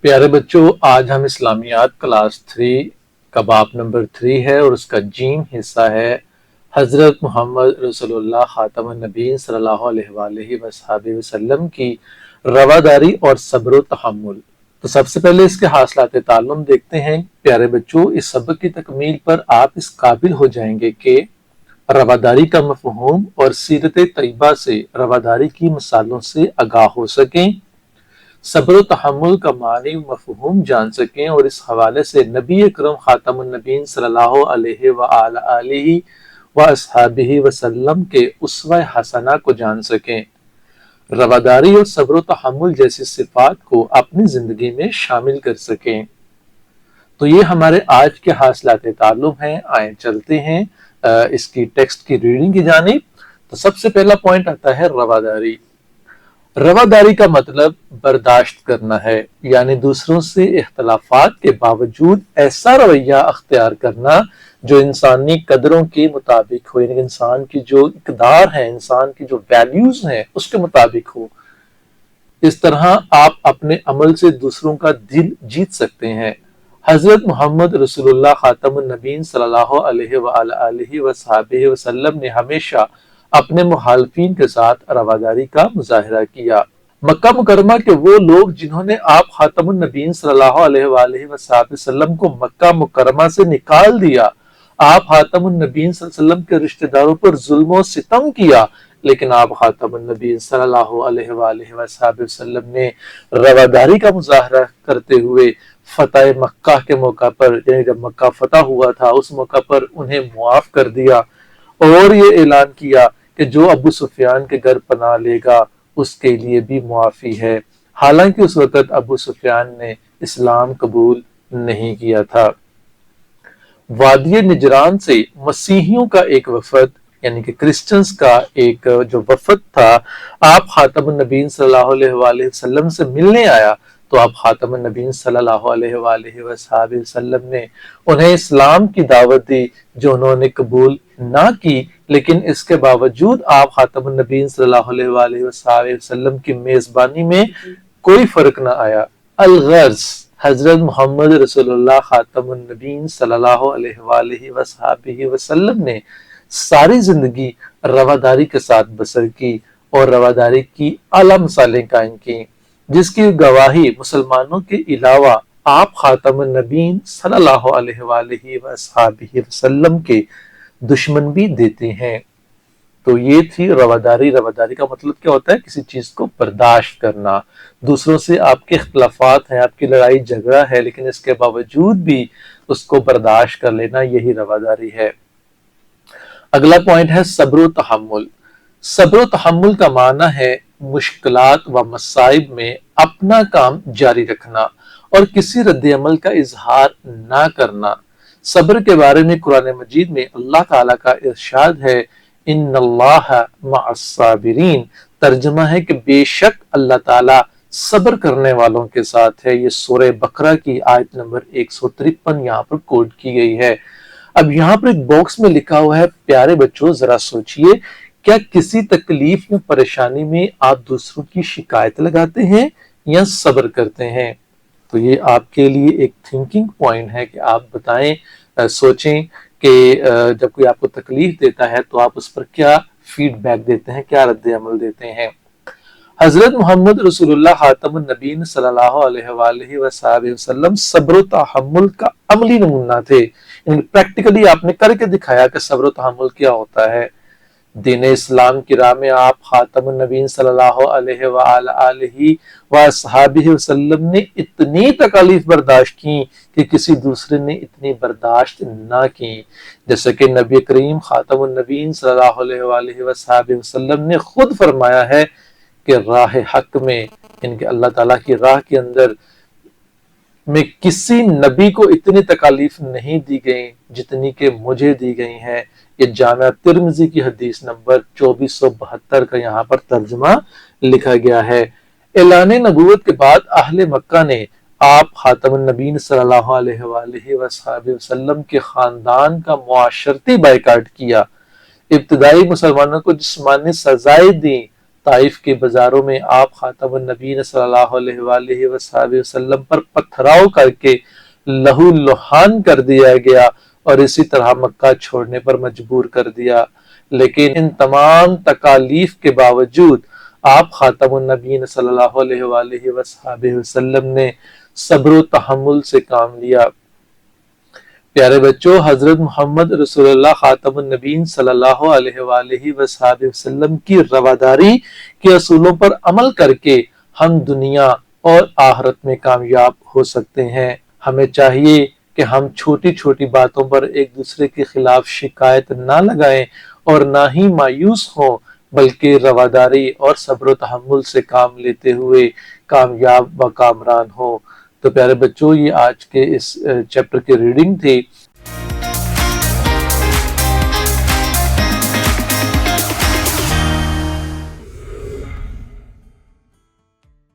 پیارے بچوں، آج ہم اسلامیات کلاس 3 کا باب نمبر 3 ہے اور اس کا جیم حصہ ہے حضرت محمد رسول اللہ خاتم النبیین صلی اللہ علیہ وآلہ وصحبہ وسلم کی رواداری اور صبر و تحمل۔ تو سب سے پہلے اس کے حاصلات تعلم دیکھتے ہیں۔ پیارے بچوں، اس سبق کی تکمیل پر آپ اس قابل ہو جائیں گے کہ رواداری کا مفہوم اور سیرت طیبہ سے رواداری کی مثالوں سے آگاہ ہو سکیں، صبر و تحمل کا معنی مفہوم جان سکیں اور اس حوالے سے نبی اکرم خاتم النبیین صلی اللہ علیہ وآلہ وصحبہ وسلم کے اسوہ حسنہ کو جان سکیں، رواداری اور صبر و تحمل جیسی صفات کو اپنی زندگی میں شامل کر سکیں۔ تو یہ ہمارے آج کے حاصلات تعلم ہیں۔ آئیں چلتے ہیں اس کی ٹیکسٹ کی ریڈنگ کی جانب۔ تو سب سے پہلا پوائنٹ آتا ہے رواداری۔ رواداری کا مطلب برداشت کرنا ہے، یعنی دوسروں سے اختلافات کے باوجود ایسا رویہ اختیار کرنا جو انسانی قدروں کے مطابق ہو، یعنی انسان کی جو اقدار ہیں، انسان کی جو ویلیوز ہیں اس کے مطابق ہو۔ اس طرح آپ اپنے عمل سے دوسروں کا دل جیت سکتے ہیں۔ حضرت محمد رسول اللہ خاتم النبیین صلی اللہ علیہ وآلہ وصحبہ وسلم نے ہمیشہ اپنے مخالفین کے ساتھ رواداری کا مظاہرہ کیا۔ مکہ مکرمہ کے وہ لوگ جنہوں نے آپ خاتم النبیین صلی اللہ علیہ وآلہ وسلم کو مکہ مکرمہ سے نکال دیا، آپ خاتم النبیین صلی اللہ علیہ وسلم کے رشتہ داروں پر ظلم و ستم کیا، لیکن آپ خاتم النبیین صلی اللہ علیہ وآلہ وسلم نے رواداری کا مظاہرہ کرتے ہوئے فتح مکہ کے موقع پر، یعنی جب مکہ فتح ہوا تھا اس موقع پر انہیں معاف کر دیا اور یہ اعلان کیا کہ جو ابو سفیان کے گھر پناہ لے گا اس کے لیے بھی معافی ہے، حالانکہ اس وقت ابو سفیان نے اسلام قبول نہیں کیا تھا۔ وادی نجران سے مسیحیوں کا ایک وفد، یعنی کہ کرسچنز کا ایک جو وفد تھا، آپ خاتم النبیین صلی اللہ علیہ وآلہ وسلم سے ملنے آیا، تو آپ خاتم النبیین صلی اللہ علیہ وآلہ وصحبہ وسلم نے انہیں اسلام کی دعوت دی جو انہوں نے قبول نہ کی، لیکن اس کے باوجود آپ خاتم النبیین صلی اللہ علیہ وآلہ وصحبہ وسلم کی میزبانی میں کوئی فرق نہ آیا۔ الغرض، حضرت محمد رسول اللہ خاتم النبیین صلی اللہ علیہ وآلہ وصحبہ وسلم نے ساری زندگی رواداری کے ساتھ بسر کی اور رواداری کی اعلیٰ مثالیں قائم کی، جس کی گواہی مسلمانوں کے علاوہ آپ خاتم النبیین صلی اللہ علیہ وآلہ وصحبہ وسلم کے دشمن بھی دیتے ہیں۔ تو یہ تھی رواداری۔ رواداری کا مطلب کیا ہوتا ہے؟ کسی چیز کو برداشت کرنا، دوسروں سے آپ کے اختلافات ہیں، آپ کی لڑائی جھگڑا ہے، لیکن اس کے باوجود بھی اس کو برداشت کر لینا، یہی رواداری ہے۔ اگلا پوائنٹ ہے صبر و تحمل۔ صبر و تحمل کا معنی ہے مشکلات و مصائب میں اپنا کام جاری رکھنا اور کسی رد عمل کا اظہار نہ کرنا۔ صبر کے بارے میں قرآن مجید میں اللہ تعالیٰ کا ارشاد ہے، ان اللہ مع الصابرین، ترجمہ ہے کہ بے شک اللہ تعالیٰ صبر کرنے والوں کے ساتھ ہے۔ یہ سورہ بقرہ کی آیت نمبر 153 یہاں پر کوٹ کی گئی ہے۔ اب یہاں پر ایک باکس میں لکھا ہوا ہے، پیارے بچوں ذرا سوچئے، کیا کسی تکلیف یا پریشانی میں آپ دوسروں کی شکایت لگاتے ہیں یا صبر کرتے ہیں؟ تو یہ آپ کے لیے ایک تھنکنگ پوائنٹ ہے کہ آپ بتائیں، سوچیں کہ جب کوئی آپ کو تکلیف دیتا ہے تو آپ اس پر کیا فیڈ بیک دیتے ہیں، کیا رد عمل دیتے ہیں۔ حضرت محمد رسول اللہ خاتم النبیین صلی اللہ علیہ وآلہ وصحبہ وسلم صبر و تحمل کا عملی نمونہ تھے، یعنی پریکٹیکلی آپ نے کر کے دکھایا کہ صبر و تحمل کیا ہوتا ہے۔ دین اسلام کی راہ میں آپ خاتم النبیین صلی اللہ علیہ وآلہ وصحبہ وسلم نے اتنی تکالیف برداشت کی کہ کسی دوسرے نے اتنی برداشت نہ کی، جیسے کہ نبی کریم خاتم النبیین صلی اللہ علیہ وآلہ وصحبہ وسلم نے خود فرمایا ہے کہ راہ حق میں، ان کے اللہ تعالیٰ کی راہ کے اندر میں کسی نبی کو اتنی تکالیف نہیں دی گئی جتنی کہ مجھے دی گئی ہیں۔ یہ جامعہ ترمذی کی حدیث نمبر 2472 کا یہاں پر ترجمہ لکھا گیا ہے۔ اعلان نبوت کے بعد اہل مکہ نے آپ خاتم النبیین صلی اللہ علیہ وآلہ وصحبہ وسلم کے خاندان کا معاشرتی بائیکاٹ کیا، ابتدائی مسلمانوں کو جسمانی سزائیں دیں، طائف کے بازاروں میں آپ خاتم النبیین صلی اللہ علیہ وآلہ وصحبہ وسلم پر پتھراؤ کر کے لہو لہان کر دیا گیا اور اسی طرح مکہ چھوڑنے پر مجبور کر دیا۔ لیکن ان تمام تکالیف کے باوجود آپ خاتم النبیین صلی اللہ علیہ وآلہ وصحبہ وسلم نے صبر و تحمل سے کام لیا۔ پیارے بچوں، حضرت محمد رسول اللہ خاتم النبیین صلی اللہ علیہ وآلہ وصحبہ وسلم کی رواداری کے اصولوں پر عمل کر کے ہم دنیا اور آخرت میں کامیاب ہو سکتے ہیں۔ ہمیں چاہیے کہ ہم چھوٹی چھوٹی باتوں پر ایک دوسرے کے خلاف شکایت نہ لگائیں اور نہ ہی مایوس ہوں، بلکہ رواداری اور صبر و تحمل سے کام لیتے ہوئے کامیاب و کامران ہوں۔ تو پیارے بچوں، یہ آج کے اس چیپٹر کی ریڈنگ تھی۔